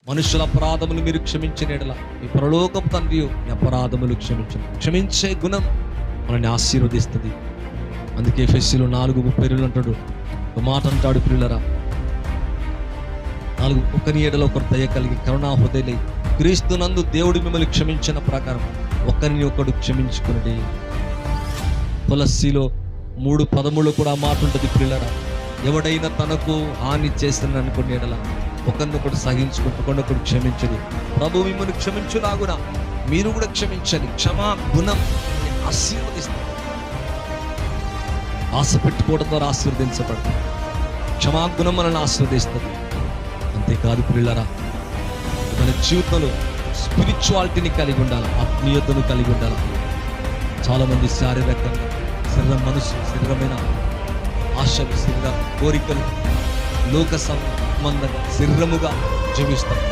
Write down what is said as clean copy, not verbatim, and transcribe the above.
మనుషుల అపరాధములు మీరు క్షమించిన ఎడల మీ పరలోకపు తండ్రి మీ అపరాధములు క్షమించే గుణం మనల్ని ఆశీర్వదిస్తుంది. అందుకే ఎఫెసీయులు 4:32 అంటాడు, ఒక మాట అంటాడు, పిల్లరా 4 ఒకరి ఎడల ఒకరు దయ కలిగి కరుణా హృదయులై క్రీస్తునందు దేవుడు మిమ్మల్ని క్షమించిన ప్రకారం ఒకరిని ఒకడు క్షమించుకుని. తులసిలో 3:13 కూడా మాట ఉంటుంది, పిల్లరా ఎవడైనా తనకు హాని చేస్తానని అనుకునే ఎడల ఒకరినొకడు సహించుకుంటూ ఒకరినొకడు క్షమించడు. ప్రభు మిమ్మల్ని క్షమించులాగున మీరు కూడా క్షమించండి. క్షమా గుణం ఆశీర్వదిస్తుంది. ఆశ పెట్టుకోవడం ద్వారా ఆశీర్వదించబడతాం. క్షమాగుణం మనల్ని ఆశీర్వదిస్తుంది. అంతేకాదు పిల్లరా, మన జీవితంలో స్పిరిచువాలిటీని కలిగి ఉండాలి, ఆత్మీయతను కలిగి ఉండాలి. చాలామంది శారీరకంగా మనసు శరీరమైన ఆశలు, శరీర కోరికలు, లోక సంబంధంగా శరీరముగా జీవిస్తాం.